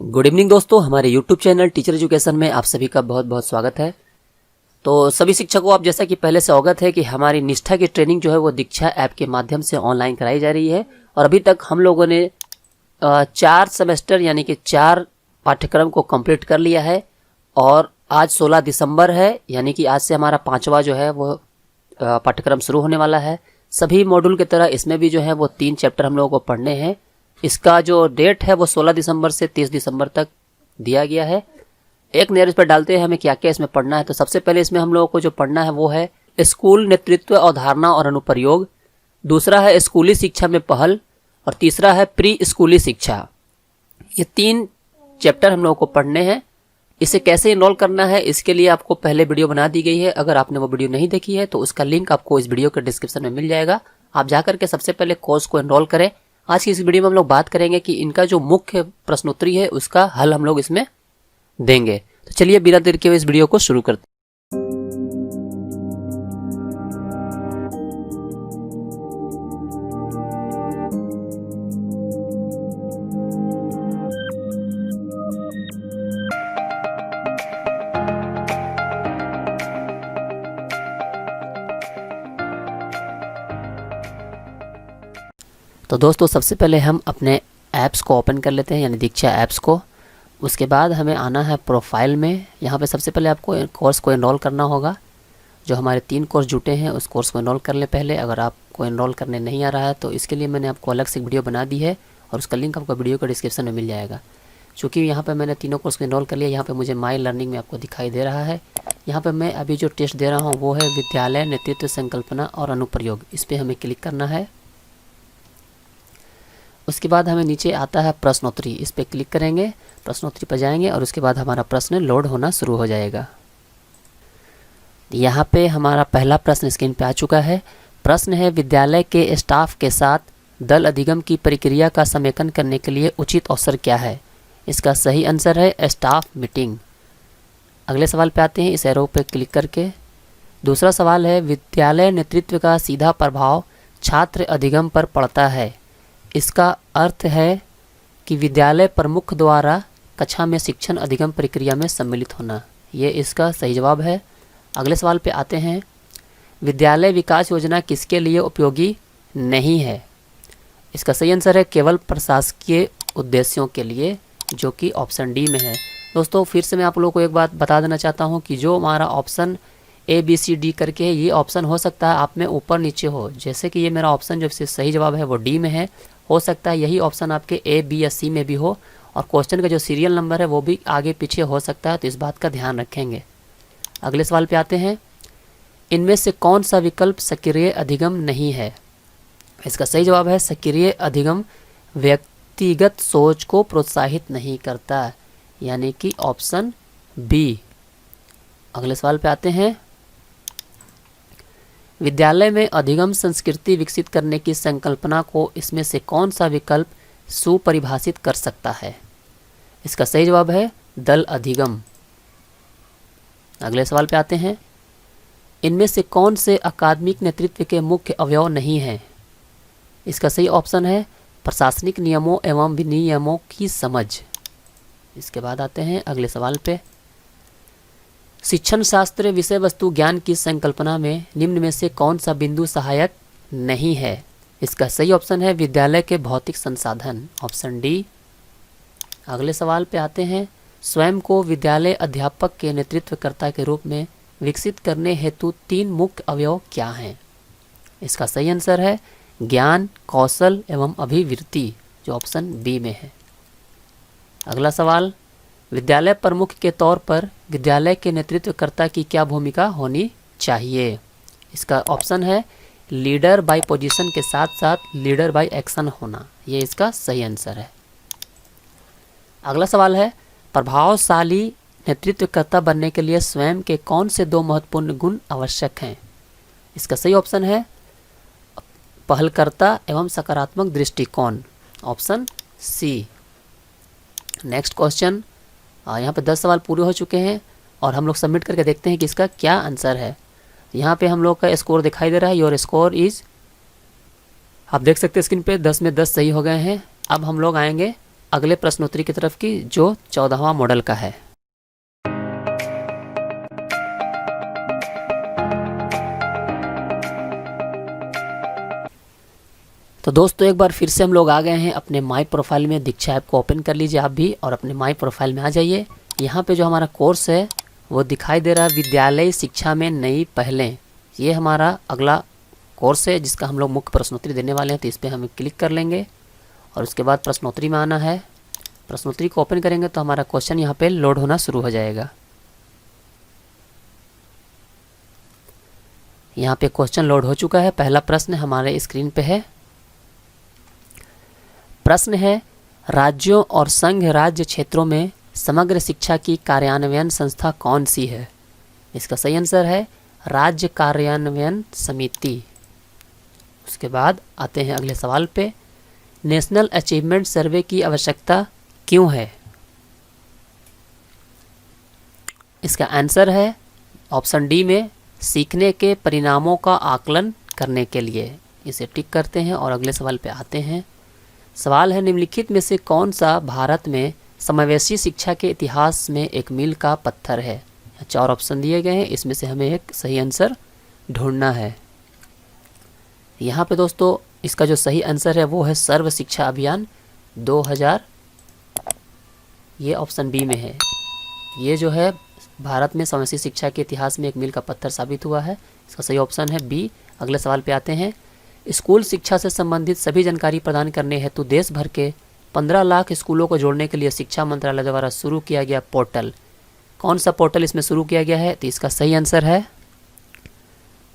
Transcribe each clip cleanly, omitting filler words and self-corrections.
Good evening दोस्तों, हमारे YouTube channel teacher education में आप सभी का बहुत बहुत स्वागत है। तो सभी शिक्षकों, आप जैसा कि पहले से अवगत है कि हमारी निष्ठा की ट्रेनिंग जो है वो दीक्षा ऐप के माध्यम से ऑनलाइन कराई जा रही है। और अभी तक हम लोगों ने 4 सेमेस्टर यानी कि 4 पाठ्यक्रम को कंप्लीट कर लिया है। और आज 16 दिसंबर है, यानी कि आज से हमारा 5वां जो है वो पाठ्यक्रम शुरू होने वाला है। सभी मॉड्यूल की तरह इसमें भी जो है वो 3 चैप्टर हम लोगों को पढ़ने हैं। इसका जो डेट है वो 16 दिसंबर से 30 दिसंबर तक दिया गया है। एक नज़र इस पर डालते हैं हमें क्या क्या इसमें पढ़ना है। तो सबसे पहले इसमें हम लोगों को जो पढ़ना है वो है स्कूल नेतृत्व, अवधारणा और अनुप्रयोग। दूसरा है स्कूली शिक्षा में पहल। और तीसरा है प्री स्कूली शिक्षा। ये 3 चैप्टर हम लोगों को पढ़ने हैं। इसे कैसे इनरोल करना है इसके लिए आपको पहले वीडियो बना दी गई है। अगर आपने वो वीडियो नहीं देखी है तो उसका लिंक आपको इस वीडियो के डिस्क्रिप्शन में मिल जाएगा। आप जाकर के सबसे पहले कोर्स को एनरोल करें। आज की इस वीडियो में हम लोग बात करेंगे कि इनका जो मुख्य प्रश्नोत्तरी है उसका हल हम लोग इसमें देंगे। तो चलिए बिना देर के इस वीडियो को शुरू करते हैं। तो दोस्तों, सबसे पहले हम अपने ऐप्स को ओपन कर लेते हैं, यानी दीक्षा ऐप्स को। उसके बाद हमें आना है प्रोफाइल में। यहाँ पे सबसे पहले आपको कोर्स को एनरोल करना होगा। जो हमारे 3 कोर्स जुटे हैं उस कोर्स को एनरोल कर ले पहले। अगर आपको एनरोल करने नहीं आ रहा है तो इसके लिए मैंने आपको अलग से वीडियो बना दी है और उसका लिंक आपको वीडियो के डिस्क्रिप्शन में मिल जाएगा। चूँकि यहाँ पर मैंने तीनों कोर्स को एनरोल कर लिया, यहाँ पर मुझे माई लर्निंग में आपको दिखाई दे रहा है। यहाँ पर मैं अभी जो टेस्ट दे रहा हूँ वो है विद्यालय नेतृत्व, संकल्पना और अनुप्रयोग। इस पर हमें क्लिक करना है। उसके बाद हमें नीचे आता है प्रश्नोत्तरी। इस पर क्लिक करेंगे, प्रश्नोत्तरी पर जाएंगे और उसके बाद हमारा प्रश्न लोड होना शुरू हो जाएगा। यहाँ पे हमारा पहला प्रश्न स्क्रीन पे आ चुका है। प्रश्न है, विद्यालय के स्टाफ के साथ दल अधिगम की प्रक्रिया का समेकन करने के लिए उचित अवसर क्या है? इसका सही आंसर है स्टाफ मीटिंग। अगले सवाल पे आते हैं, इस एरो पे क्लिक करके। दूसरा सवाल है, विद्यालय नेतृत्व का सीधा प्रभाव छात्र अधिगम पर पड़ता है। इसका अर्थ है कि विद्यालय प्रमुख द्वारा कक्षा में शिक्षण अधिगम प्रक्रिया में सम्मिलित होना। ये इसका सही जवाब है। अगले सवाल पे आते हैं, विद्यालय विकास योजना किसके लिए उपयोगी नहीं है? इसका सही आंसर है केवल प्रशासकीय उद्देश्यों के लिए, जो कि ऑप्शन डी में है। दोस्तों, फिर से मैं आप लोगों को एक बात बता देना चाहता हूँ कि जो हमारा ऑप्शन ABCD करके है, ये ऑप्शन हो सकता है आप में ऊपर नीचे हो। जैसे कि ये मेरा ऑप्शन जो सही जवाब है वो डी में है। हो सकता है यही ऑप्शन आपके A, B या C में भी हो। और क्वेश्चन का जो सीरियल नंबर है वो भी आगे पीछे हो सकता है, तो इस बात का ध्यान रखेंगे। अगले सवाल पे आते हैं, इनमें से कौन सा विकल्प सक्रिय अधिगम नहीं है? इसका सही जवाब है सक्रिय अधिगम व्यक्तिगत सोच को प्रोत्साहित नहीं करता, यानी कि ऑप्शन B। अगले सवाल पे आते हैं, विद्यालय में अधिगम संस्कृति विकसित करने की संकल्पना को इसमें से कौन सा विकल्प सुपरिभाषित कर सकता है? इसका सही जवाब है दल अधिगम। अगले सवाल पे आते हैं, इनमें से कौन से अकादमिक नेतृत्व के मुख्य अवयव नहीं हैं? इसका सही ऑप्शन है प्रशासनिक नियमों एवं विनियमों की समझ। इसके बाद आते हैं अगले सवाल पे, शिक्षण शास्त्र विषय वस्तु ज्ञान की संकल्पना में निम्न में से कौन सा बिंदु सहायक नहीं है? इसका सही ऑप्शन है विद्यालय के भौतिक संसाधन, ऑप्शन डी। अगले सवाल पे आते हैं, स्वयं को विद्यालय अध्यापक के नेतृत्वकर्ता के रूप में विकसित करने हेतु 3 मुख्य अवयव क्या हैं? इसका सही आंसर है ज्ञान, कौशल एवं अभिवृत्ति, जो ऑप्शन बी में है। अगला सवाल, विद्यालय प्रमुख के तौर पर विद्यालय के नेतृत्वकर्ता की क्या भूमिका होनी चाहिए? इसका ऑप्शन है लीडर बाय पोजीशन के साथ साथ लीडर बाय एक्शन होना। ये इसका सही आंसर है। अगला सवाल है, प्रभावशाली नेतृत्वकर्ता बनने के लिए स्वयं के कौन से 2 महत्वपूर्ण गुण आवश्यक हैं? इसका सही ऑप्शन है पहलकर्ता एवं सकारात्मक दृष्टिकोण, ऑप्शन सी। नेक्स्ट क्वेश्चन, यहाँ पे 10 सवाल पूरे हो चुके हैं और हम लोग सबमिट करके देखते हैं कि इसका क्या आंसर है। यहाँ पे हम लोग का स्कोर दिखाई दे रहा है, योर स्कोर इज, आप देख सकते हैं स्क्रीन पे 10 में 10 सही हो गए हैं। अब हम लोग आएंगे अगले प्रश्नोत्तरी की तरफ की जो 14वां मॉडल का है। तो दोस्तों एक बार फिर से हम लोग आ गए हैं अपने माई प्रोफाइल में। दीक्षा ऐप को ओपन कर लीजिए आप भी और अपने माई प्रोफाइल में आ जाइए। यहाँ पे जो हमारा कोर्स है वो दिखाई दे रहा है, विद्यालय शिक्षा में नई पहलें। ये हमारा अगला कोर्स है जिसका हम लोग मुख्य प्रश्नोत्तरी देने वाले हैं। तो इस पर हम क्लिक कर लेंगे और उसके बाद प्रश्नोत्तरी में आना है। प्रश्नोत्तरी को ओपन करेंगे तो हमारा क्वेश्चन यहाँ पे लोड होना शुरू हो जाएगा। यहाँ पे क्वेश्चन लोड हो चुका है। पहला प्रश्न हमारे स्क्रीन पे है। प्रश्न है, राज्यों और संघ राज्य क्षेत्रों में समग्र शिक्षा की कार्यान्वयन संस्था कौन सी है? इसका सही आंसर है राज्य कार्यान्वयन समिति। उसके बाद आते हैं अगले सवाल पे। नेशनल अचीवमेंट सर्वे की आवश्यकता क्यों है? इसका आंसर है ऑप्शन डी में सीखने के परिणामों का आकलन करने के लिए। इसे टिक करते हैं और अगले सवाल पे आते हैं। सवाल है, निम्नलिखित में से कौन सा भारत में समावेशी शिक्षा के इतिहास में एक मील का पत्थर है? 4 ऑप्शन दिए गए हैं, इसमें से हमें एक सही आंसर ढूंढना है। यहाँ पे दोस्तों इसका जो सही आंसर है वो है सर्व शिक्षा अभियान 2000। ये ऑप्शन बी में है। ये जो है भारत में समावेशी शिक्षा के इतिहास में एक मील का पत्थर साबित हुआ है। इसका सही ऑप्शन है बी। अगले सवाल पे आते हैं। स्कूल शिक्षा से संबंधित सभी जानकारी प्रदान करने हेतु देश भर के 15 लाख स्कूलों को जोड़ने के लिए शिक्षा मंत्रालय द्वारा शुरू किया गया पोर्टल, कौन सा पोर्टल इसमें शुरू किया गया है? तो इसका सही आंसर है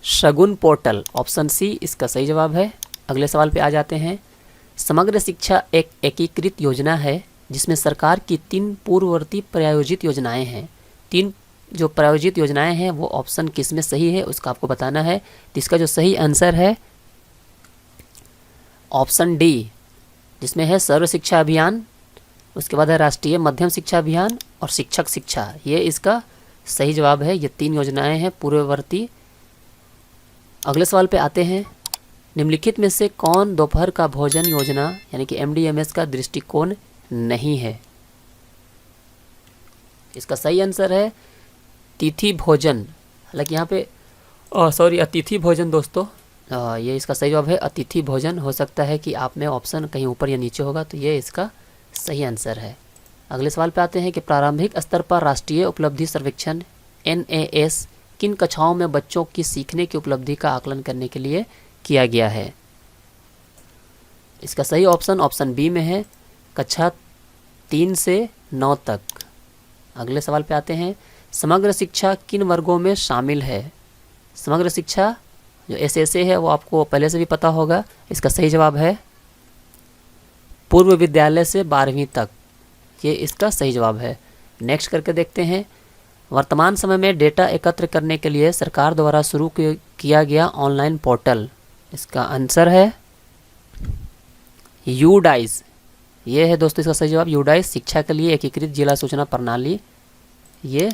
शगुन पोर्टल, ऑप्शन सी इसका सही जवाब है। अगले सवाल पे आ जाते हैं। समग्र शिक्षा एक एकीकृत योजना है जिसमें सरकार की 3 पूर्ववर्ती प्रायोजित योजनाएं हैं। 3 जो प्रायोजित योजनाएं हैं वो ऑप्शन किस में सही है उसका आपको बताना है। तो इसका जो सही आंसर है ऑप्शन डी, जिसमें है सर्व शिक्षा अभियान, उसके बाद है राष्ट्रीय मध्यम शिक्षा अभियान और शिक्षक शिक्षा। ये इसका सही जवाब है। ये 3 योजनाएं हैं पूर्ववर्ती। अगले सवाल पे आते हैं। निम्नलिखित में से कौन दोपहर का भोजन योजना यानी कि MDMS का दृष्टिकोण नहीं है? इसका सही आंसर है तिथि भोजन। हालांकि यहाँ पे अतिथि भोजन दोस्तों, ये इसका सही जवाब है अतिथि भोजन। हो सकता है कि आप में ऑप्शन कहीं ऊपर या नीचे होगा, तो ये इसका सही आंसर है। अगले सवाल पे आते हैं कि प्रारंभिक स्तर पर राष्ट्रीय उपलब्धि सर्वेक्षण NAS किन कक्षाओं में बच्चों की सीखने की उपलब्धि का आकलन करने के लिए किया गया है? इसका सही ऑप्शन बी में है, कक्षा 3 से 9 तक। अगले सवाल पे आते हैं। समग्र शिक्षा किन वर्गों में शामिल है? समग्र शिक्षा जो SSA है वो आपको पहले से भी पता होगा। इसका सही जवाब है पूर्व विद्यालय से 12वीं तक। ये इसका सही जवाब है। नेक्स्ट करके देखते हैं। वर्तमान समय में डेटा एकत्र करने के लिए सरकार द्वारा शुरू किया गया ऑनलाइन पोर्टल, इसका आंसर है यूडाइस। ये है दोस्तों इसका सही जवाब, यूडाइस शिक्षा के लिए एकीकृत जिला सूचना प्रणाली। ये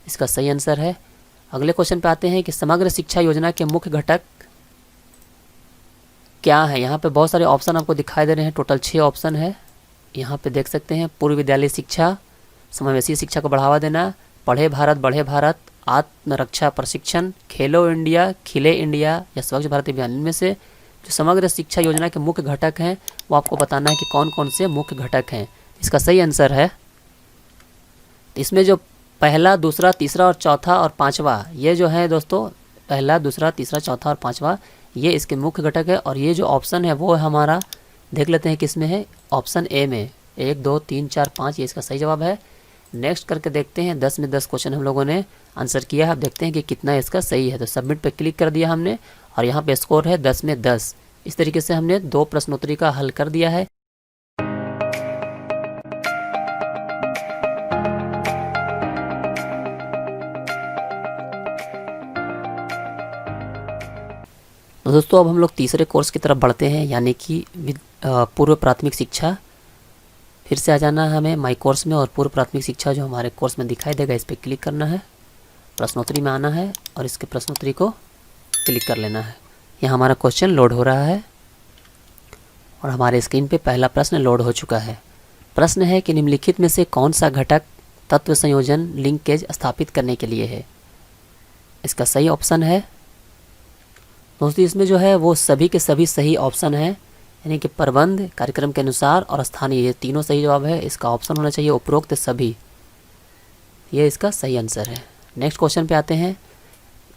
इसका सही आंसर है। अगले क्वेश्चन पे आते हैं कि समग्र शिक्षा योजना के मुख्य घटक क्या है? यहाँ पे बहुत सारे ऑप्शन आपको दिखाई दे रहे हैं। टोटल 6 ऑप्शन है। यहाँ पे देख सकते हैं। पूर्व विद्यालय शिक्षा, समावेशी शिक्षा को बढ़ावा देना, पढ़े भारत बढ़े भारत, आत्मरक्षा प्रशिक्षण, खेलो इंडिया, खिले इंडिया या स्वच्छ भारत अभियान। इनमें से जो समग्र शिक्षा योजना के मुख्य घटक हैं वो आपको बताना है कि कौन कौन से मुख्य घटक हैं। इसका सही आंसर है, इसमें जो पहला, दूसरा, तीसरा और चौथा और पांचवा, ये जो है दोस्तों पहला, दूसरा, तीसरा, चौथा और पांचवा, ये इसके मुख्य घटक है। और ये जो ऑप्शन है वो हमारा देख लेते हैं किस में है। ऑप्शन ए में 1 2 3 4 5 ये इसका सही जवाब है। नेक्स्ट करके देखते हैं। 10 में 10 क्वेश्चन हम लोगों ने आंसर किया है। अब देखते हैं कि कितना इसका सही है। तो सबमिट पे क्लिक कर दिया हमने और यहाँ पे स्कोर है 10 में 10। इस तरीके से हमने 2 प्रश्नोत्तरी का हल कर दिया है। तो दोस्तों अब हम लोग तीसरे कोर्स की तरफ बढ़ते हैं, यानी कि पूर्व प्राथमिक शिक्षा। फिर से आ जाना है हमें माई कोर्स में और पूर्व प्राथमिक शिक्षा जो हमारे कोर्स में दिखाई देगा इस पर क्लिक करना है। प्रश्नोत्तरी में आना है और इसके प्रश्नोत्तरी को क्लिक कर लेना है। यहाँ हमारा क्वेश्चन लोड हो रहा है और हमारे स्क्रीन पे पहला प्रश्न लोड हो चुका है। प्रश्न है कि निम्नलिखित में से कौन सा घटक तत्व संयोजन लिंकेज स्थापित करने के लिए है। इसका सही ऑप्शन है दोस्तों, इसमें जो है वो सभी के सभी सही ऑप्शन है, यानी कि प्रबंध, कार्यक्रम के अनुसार और स्थानीय, ये तीनों सही जवाब है। इसका ऑप्शन होना चाहिए उपरोक्त सभी, ये इसका सही आंसर है। नेक्स्ट क्वेश्चन पे आते हैं।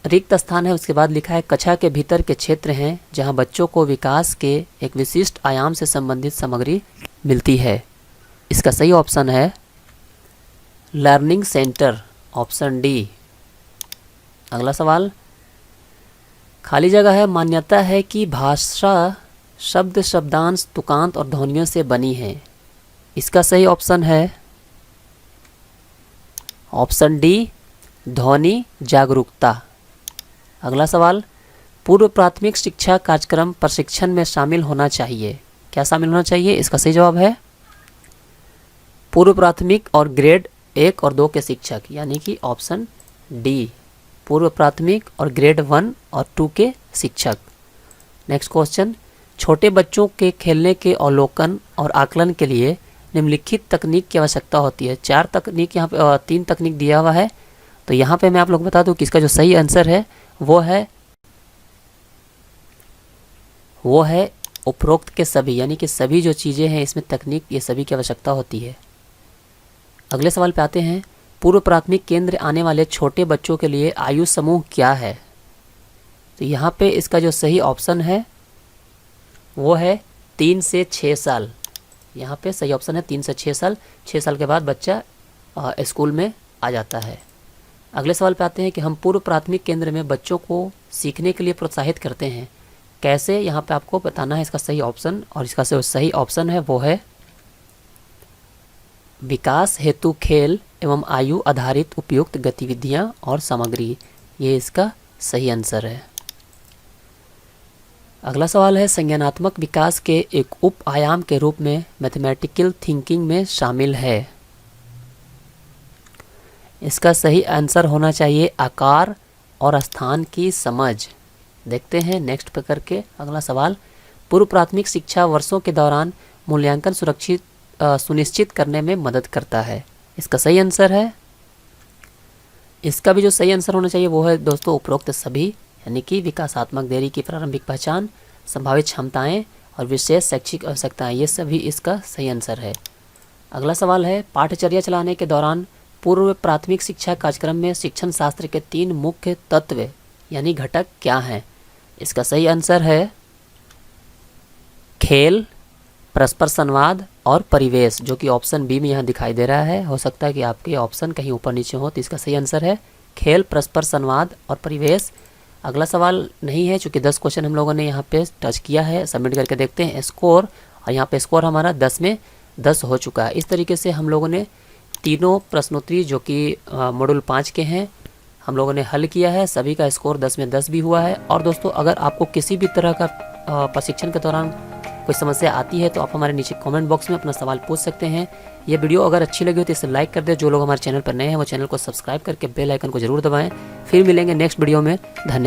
रिक्त स्थान है, उसके बाद लिखा है कक्षा के भीतर के क्षेत्र हैं जहां बच्चों को विकास के एक विशिष्ट आयाम से संबंधित सामग्री मिलती है। इसका सही ऑप्शन है लर्निंग सेंटर, ऑप्शन डी। अगला सवाल, खाली जगह है। मान्यता है कि भाषा शब्द, शब्दांश, तुकांत और ध्वनियों से बनी है। इसका सही ऑप्शन है ऑप्शन डी, ध्वनि जागरूकता। अगला सवाल, पूर्व प्राथमिक शिक्षा कार्यक्रम प्रशिक्षण में शामिल होना चाहिए। क्या शामिल होना चाहिए? इसका सही जवाब है पूर्व प्राथमिक और ग्रेड 1 और 2 के शिक्षक, यानी कि ऑप्शन डी, पूर्व प्राथमिक और ग्रेड 1 और 2 के शिक्षक। नेक्स्ट क्वेश्चन, छोटे बच्चों के खेलने के अवलोकन और आकलन के लिए निम्नलिखित तकनीक की आवश्यकता होती है। 4 तकनीक यहाँ पे 3 तकनीक दिया हुआ है, तो यहाँ पे मैं आप लोग को बता दूं कि इसका जो सही आंसर है वो है उपरोक्त के सभी, यानी कि सभी जो चीज़ें हैं इसमें तकनीक, ये सभी की आवश्यकता होती है। अगले सवाल पे आते हैं। पूर्व प्राथमिक केंद्र आने वाले छोटे बच्चों के लिए आयु समूह क्या है? तो यहाँ पे इसका जो सही ऑप्शन है वो है 3 से 6 साल। यहाँ पे सही ऑप्शन है 3 से 6 साल। 6 साल के बाद बच्चा स्कूल में आ जाता है। अगले सवाल पे आते हैं कि हम पूर्व प्राथमिक केंद्र में बच्चों को सीखने के लिए प्रोत्साहित करते हैं, कैसे? यहाँ पे आपको बताना है इसका सही ऑप्शन, और इसका सही ऑप्शन है वो है विकास हेतु खेल एवं आयु आधारित उपयुक्त गतिविधियाँ और सामग्री, ये इसका सही आंसर है। अगला सवाल है, संज्ञानात्मक विकास के एक उप आयाम के रूप में मैथमेटिकल थिंकिंग में शामिल है। इसका सही आंसर होना चाहिए आकार और स्थान की समझ। देखते हैं नेक्स्ट पे करके अगला सवाल, पूर्व प्राथमिक शिक्षा वर्षों के दौरान मूल्यांकन सुनिश्चित करने में मदद करता है। इसका सही आंसर है, इसका भी जो सही आंसर होना चाहिए वो है दोस्तों उपरोक्त सभी, यानी कि विकासात्मक देरी की प्रारंभिक पहचान, संभावित क्षमताएं और विशेष शैक्षिक आवश्यकताएं, ये सभी इसका सही आंसर है। अगला सवाल है, पाठ्यचर्या चलाने के दौरान पूर्व प्राथमिक शिक्षा कार्यक्रम में शिक्षण शास्त्र के 3 मुख्य तत्व यानी घटक क्या हैं? इसका सही आंसर है खेल, परस्पर संवाद और परिवेश, जो कि ऑप्शन बी में यहाँ दिखाई दे रहा है। हो सकता है कि आपके ऑप्शन कहीं ऊपर नीचे हो, तो इसका सही आंसर है खेल, परस्पर संवाद और परिवेश। अगला सवाल नहीं है, चूँकि 10 क्वेश्चन हम लोगों ने यहाँ पे टच किया है। सबमिट करके देखते हैं स्कोर, और यहाँ पे स्कोर हमारा 10 में 10 हो चुका है। इस तरीके से हम लोगों ने तीनों प्रश्नोत्तरी जो कि मॉड्यूल 5 के हैं हम लोगों ने हल किया है। सभी का स्कोर 10 में 10 भी हुआ है। और दोस्तों, अगर आपको किसी भी तरह का प्रशिक्षण के दौरान कोई समस्या आती है तो आप हमारे नीचे कमेंट बॉक्स में अपना सवाल पूछ सकते हैं। ये वीडियो अगर अच्छी लगी हो तो इसे लाइक कर दे। जो लोग हमारे चैनल पर नए हैं वो चैनल को सब्सक्राइब करके बेल आइकन को जरूर दबाएं। फिर मिलेंगे नेक्स्ट वीडियो में। धन्यवाद।